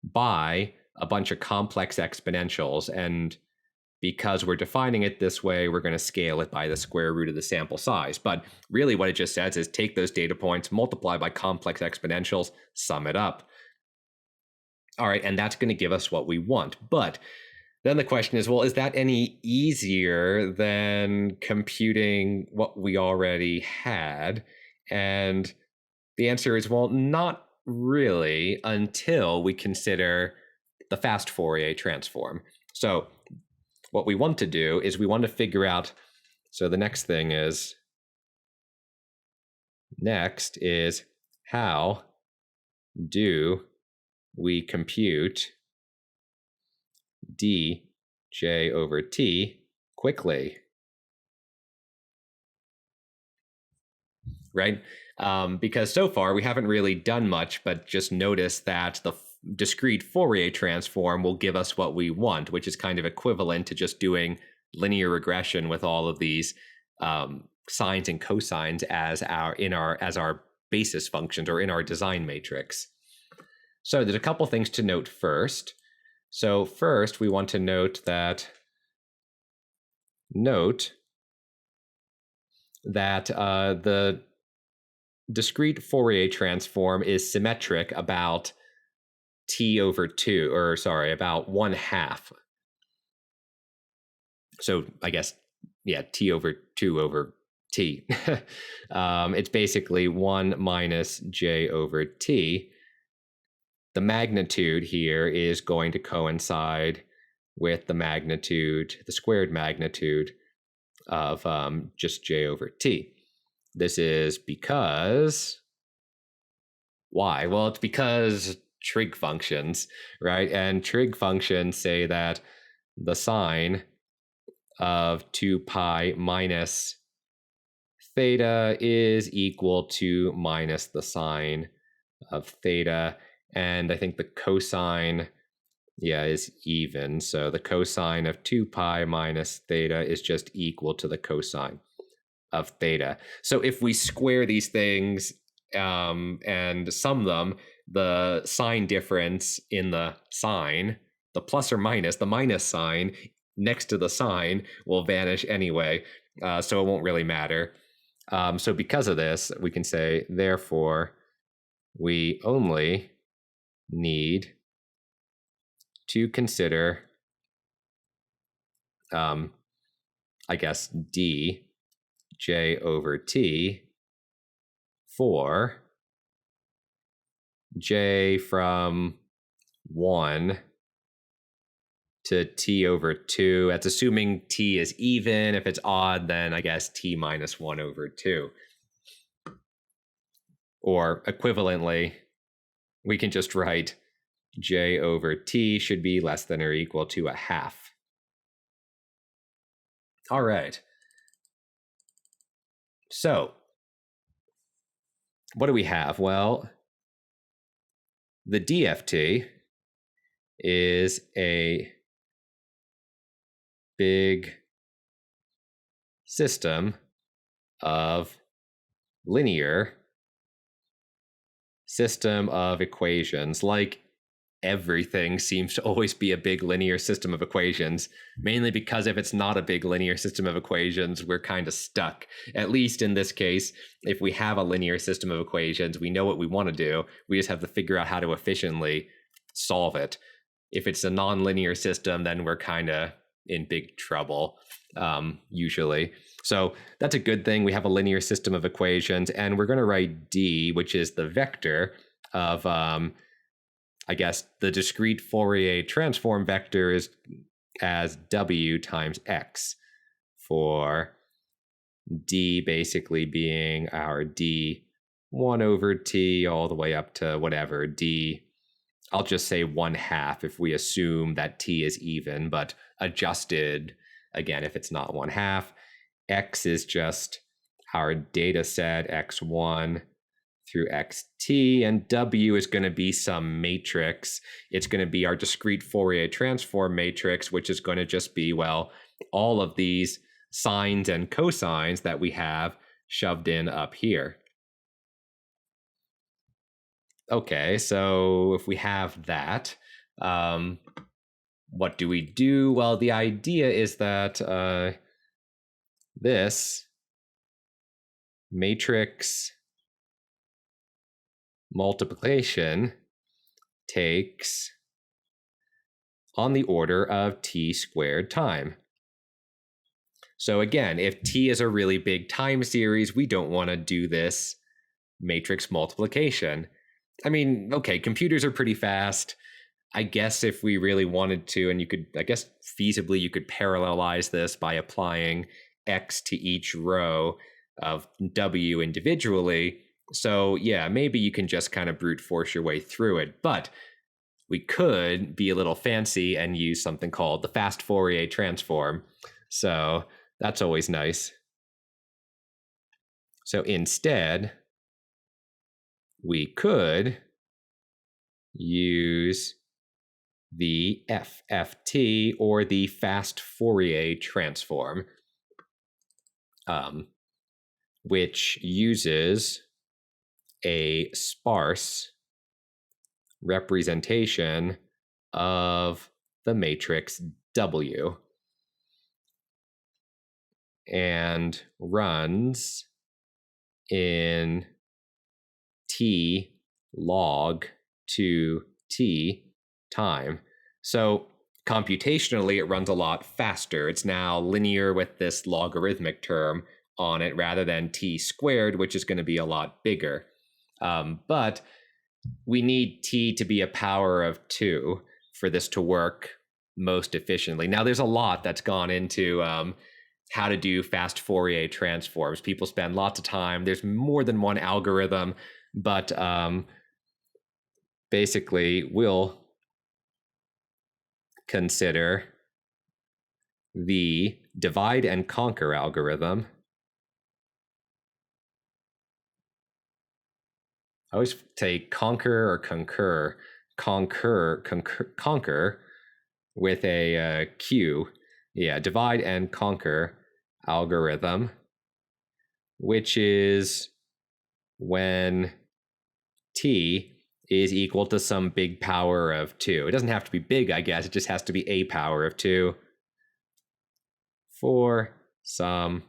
by a bunch of complex exponentials, and because we're defining it this way, we're going to scale it by the square root of the sample size. But really what it just says is take those data points, multiply by complex exponentials, sum it up. All right, and that's going to give us what we want. But then the question is, well, is that any easier than computing what we already had? And the answer is, well, not really, until we consider the fast Fourier transform. So what we want to do is we want to figure out, so the next is how do we compute dj over t quickly, right? Because so far we haven't really done much, but just notice that the discrete Fourier transform will give us what we want, which is kind of equivalent to just doing linear regression with all of these sines and cosines as our basis functions or in our design matrix. So there's a couple things to note first. So first, we want to note that the discrete Fourier transform is symmetric about t over 2, or sorry, about 1/2. So I guess, yeah, t over 2 over t. It's basically 1 minus j over t. The magnitude here is going to coincide with the magnitude, the squared magnitude of just j over t. This is because, why? Well, it's because trig functions, right? And trig functions say that the sine of 2 pi minus theta is equal to minus the sine of theta. And I think the cosine, is even. So the cosine of 2 pi minus theta is just equal to the cosine of theta. So if we square these things and sum them, the sine difference in the sine the plus or minus, the minus sign next to the sign will vanish anyway, so it won't really matter. So because of this, we can say, therefore, we only need to consider, I guess, d j over t for j from 1 to t over 2. That's assuming t is even. If it's odd, then I guess t minus 1 over 2. Or equivalently, we can just write j over t should be less than or equal to 1/2. All right. So what do we have? Well, the DFT is a big system of linear system of equations. Like everything seems to always be a big linear system of equations, mainly because if it's not a big linear system of equations, we're kind of stuck. At least in this case, if we have a linear system of equations, we know what we want to do. We just have to figure out how to efficiently solve it. If it's a nonlinear system, then we're kind of in big trouble, usually. So that's a good thing. We have a linear system of equations, and we're going to write d, which is the vector of, I guess, the discrete Fourier transform vector is as w times x, for d basically being our d 1 over t all the way up to whatever d. I'll just say 1/2 if we assume that t is even, but adjusted again if it's not 1/2. X is just our data set x1 through xt, and w is going to be some matrix. It's going to be our discrete Fourier transform matrix, which is going to just be, well, all of these sines and cosines that we have shoved in up here. Okay, so if we have that, what do we do? Well, the idea is that this matrix multiplication takes on the order of t squared time. So again, if t is a really big time series, we don't want to do this matrix multiplication. I mean, okay, computers are pretty fast. I guess if we really wanted to, and you could, I guess feasibly, you could parallelize this by applying x to each row of w individually. So yeah, maybe you can just kind of brute force your way through it, but we could be a little fancy and use something called the fast Fourier transform. So that's always nice. So instead, we could use the FFT, or the fast Fourier transform, which uses a sparse representation of the matrix W and runs in t log 2t time. So computationally, it runs a lot faster. It's now linear with this logarithmic term on it rather than t squared, which is going to be a lot bigger. But we need t to be a power of 2 for this to work most efficiently. Now, there's a lot that's gone into how to do fast Fourier transforms. People spend lots of time. There's more than one algorithm, but basically we'll consider the divide and conquer algorithm. I always say conquer or concur. Conquer with a Q. Yeah, divide and conquer algorithm, which is when t is equal to some big power of 2. It doesn't have to be big, I guess. It just has to be a power of 2 for some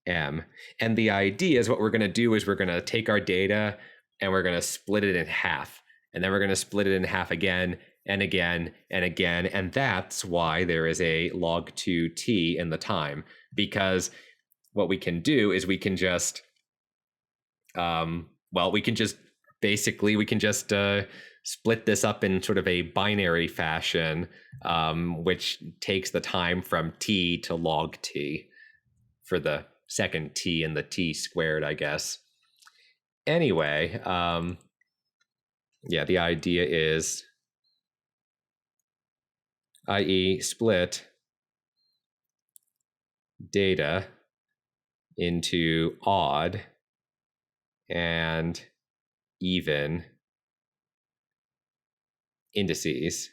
m. And the idea is what we're going to do is we're going to take our data and we're going to split it in half. And then we're going to split it in half again and again and again. And that's why there is a log 2t in the time, because what we can do is we can just, we can just split this up in sort of a binary fashion, which takes the time from t to log t for the second t and the t squared, I guess. Anyway, yeah, the idea is, i.e., split data into odd and even indices,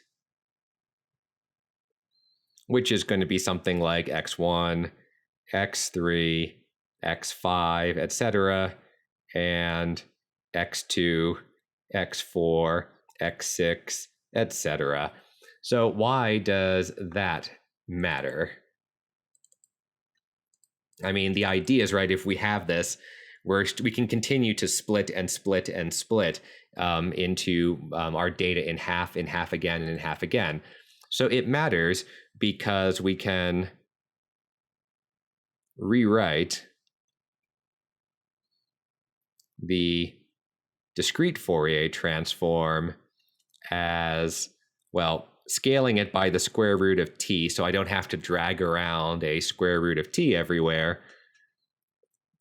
which is going to be something like x1, x3, x5, etc., and x2, x4, x6, etc. So why does that matter? I mean, the idea is, right, if we have this, we can continue to split and split and split into our data in half again, and in half again. So it matters because we can rewrite the discrete Fourier transform as, well, scaling it by the square root of t, so I don't have to drag around a square root of t everywhere.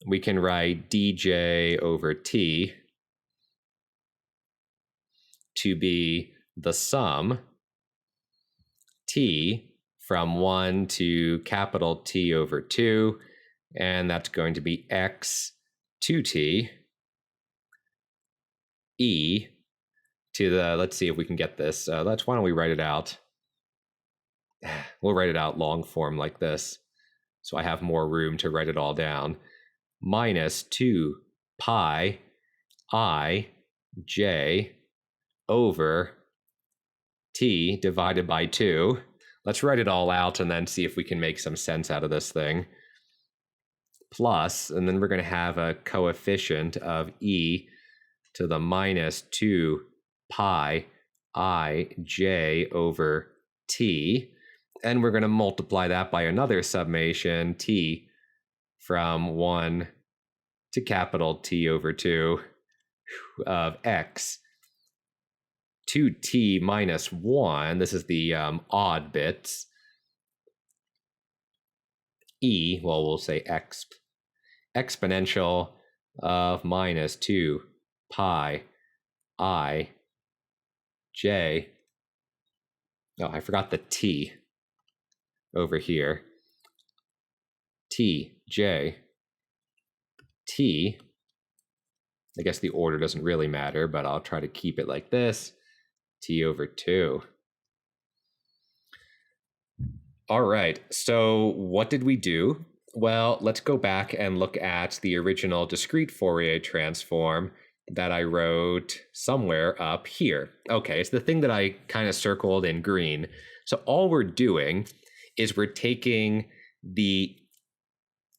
We can write dj over t to be the sum t from 1 to capital T over 2, and that's going to be x 2t e to the, let's see if we can get this. Why don't we write it out? We'll write it out long form like this, so I have more room to write it all down. Minus 2 pi I j over t divided by 2. Let's write it all out and then see if we can make some sense out of this thing. Plus, and then we're going to have a coefficient of e to the minus 2 pi I j over t. And we're going to multiply that by another summation, t from 1 to capital T over 2 of x 2t minus 1. This is the odd bits. E, well, we'll say exponential of minus 2 pi I j. Oh, I forgot the t over here. T j t. I guess the order doesn't really matter, but I'll try to keep it like this. T over 2. All right, so what did we do? Well, let's go back and look at the original discrete Fourier transform that I wrote somewhere up here. Okay, it's the thing that I kind of circled in green. So all we're doing is we're taking the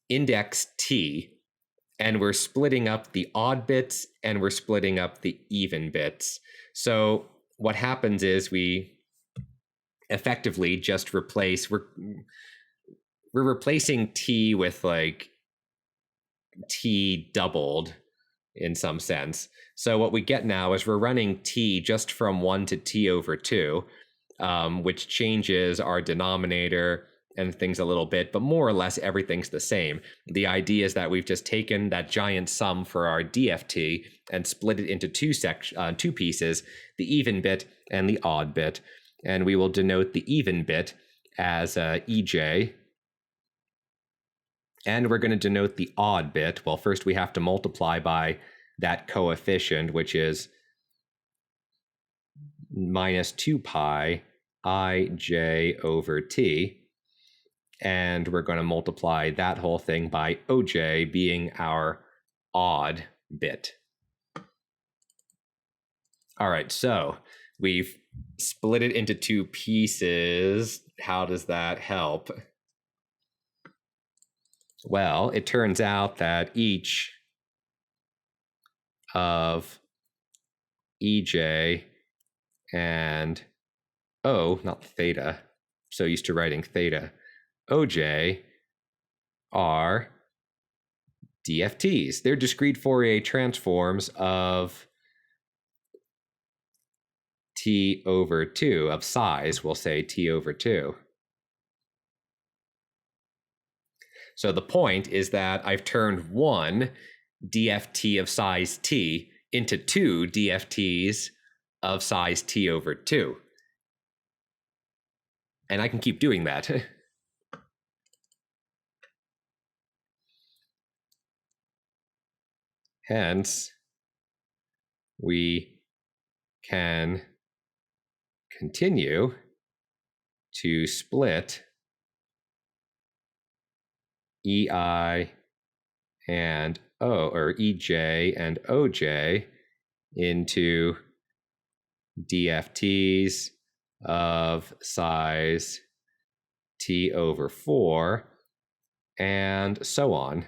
index t and we're splitting up the odd bits and we're splitting up the even bits. So what happens is we effectively just replace, we're replacing t with like t doubled in some sense. So what we get now is we're running t just from 1 to t over 2, which changes our denominator and things a little bit, but more or less everything's the same. The idea is that we've just taken that giant sum for our DFT and split it into two pieces, the even bit and the odd bit. And we will denote the even bit as EJ. And we're going to denote the odd bit. Well, first we have to multiply by that coefficient, which is minus 2 pi IJ over T. And we're going to multiply that whole thing by OJ being our odd bit. All right, so we've split it into two pieces. How does that help? Well, it turns out that each of EJ and O, not theta, so used to writing theta, OJ are DFTs. They're discrete Fourier transforms of T over 2, of size, we'll say T over 2. So the point is that I've turned one DFT of size T into two DFTs of size T over 2. And I can keep doing that. Hence, we can continue to split EI and O, or EJ and OJ, into DFTs of size T over 4, and so on.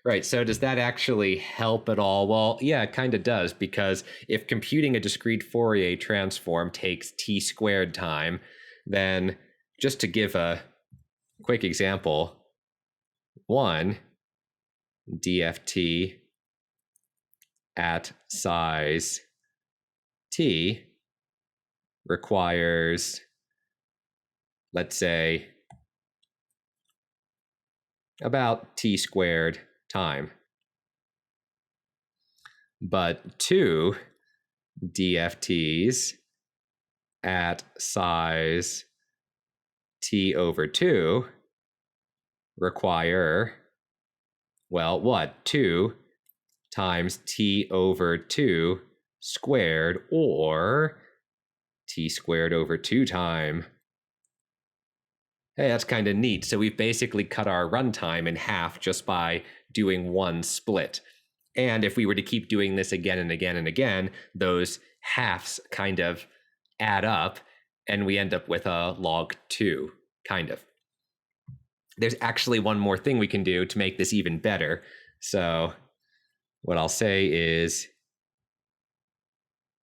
Right, so does that actually help at all? Well, yeah, it kind of does, because if computing a discrete Fourier transform takes t squared time, then just to give a quick example, one DFT at size t requires, let's say, about t squared time. But two DFTs at size t over 2 require, well, what? 2 times t over 2 squared, or t squared over 2 time. Hey, that's kind of neat. So we've basically cut our runtime in half just by doing one split. And if we were to keep doing this again and again and again, those halves kind of add up, and we end up with a log 2, kind of. There's actually one more thing we can do to make this even better. So what I'll say is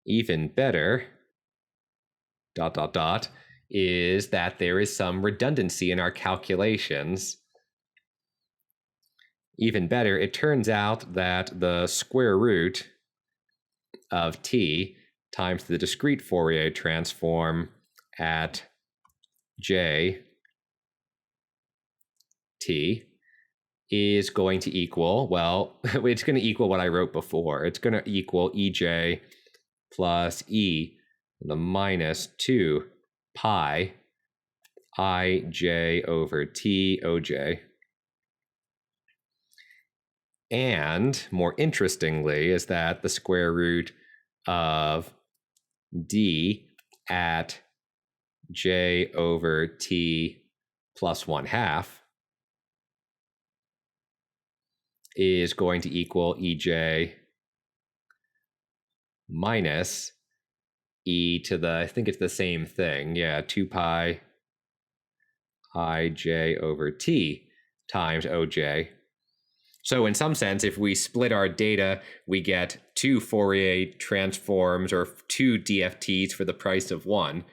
even better, ... is that there is some redundancy in our calculations. Even better, it turns out that the square root of t times the discrete Fourier transform at j t is going to equal, well, it's going to equal what I wrote before. It's going to equal ej plus e to the minus 2 pi ij over t oj. And more interestingly is that the square root of d at j over t plus 1/2 is going to equal ej minus e to the, I think it's the same thing, yeah, 2 pi ij over t times oj. So in some sense, if we split our data, we get 2 Fourier transforms or 2 DFTs for the price of 1.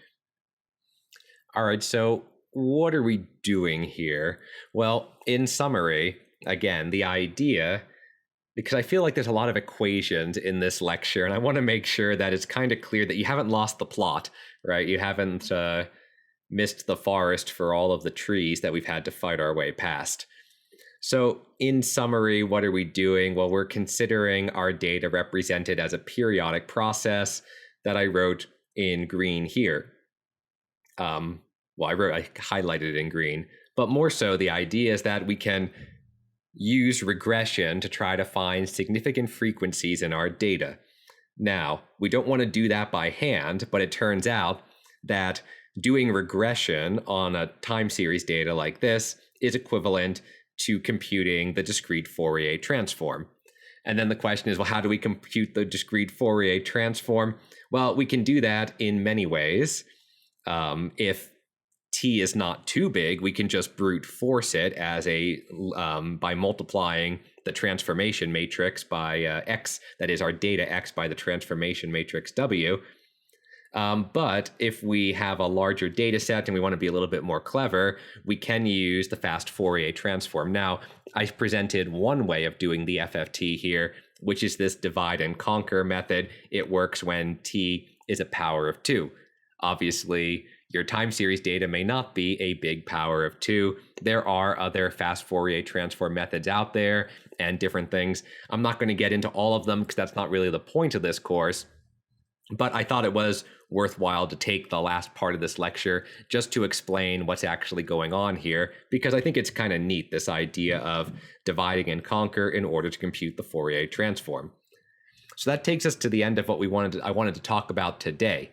All right, so what are we doing here? Well, in summary, again, the idea, because I feel like there's a lot of equations in this lecture, and I want to make sure that it's kind of clear that you haven't lost the plot, right? You haven't missed the forest for all of the trees that we've had to fight our way past. So in summary, what are we doing? Well, we're considering our data represented as a periodic process that I wrote in green here. I highlighted it in green, but more so the idea is that we can use regression to try to find significant frequencies in our data. Now, we don't want to do that by hand, but it turns out that doing regression on a time series data like this is equivalent to computing the discrete Fourier transform. And then the question is, well, how do we compute the discrete Fourier transform? Well, we can do that in many ways. If t is not too big, we can just brute force it as by multiplying the transformation matrix by x, that is our data x, by the transformation matrix w. But if we have a larger data set and we want to be a little bit more clever, we can use the fast Fourier transform. Now, I presented one way of doing the FFT here, which is this divide and conquer method. It works when t is a power of 2. Obviously, your time series data may not be a big power of 2. There are other fast Fourier transform methods out there and different things. I'm not going to get into all of them because that's not really the point of this course. But I thought it was worthwhile to take the last part of this lecture just to explain what's actually going on here, because I think it's kind of neat, this idea of dividing and conquer in order to compute the Fourier transform. So that takes us to the end of what I wanted to talk about today.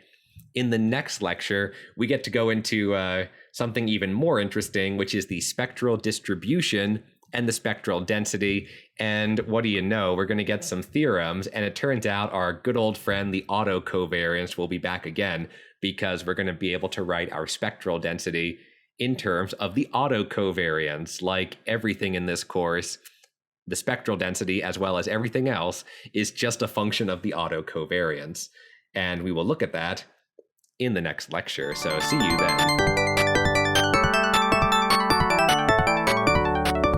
In the next lecture, we get to go into something even more interesting, which is the spectral distribution and the spectral density. And what do you know? We're going to get some theorems, and it turns out our good old friend, the autocovariance, will be back again, because we're going to be able to write our spectral density in terms of the autocovariance. Like everything in this course, the spectral density, as well as everything else, is just a function of the autocovariance. And we will look at that in the next lecture. So see you then.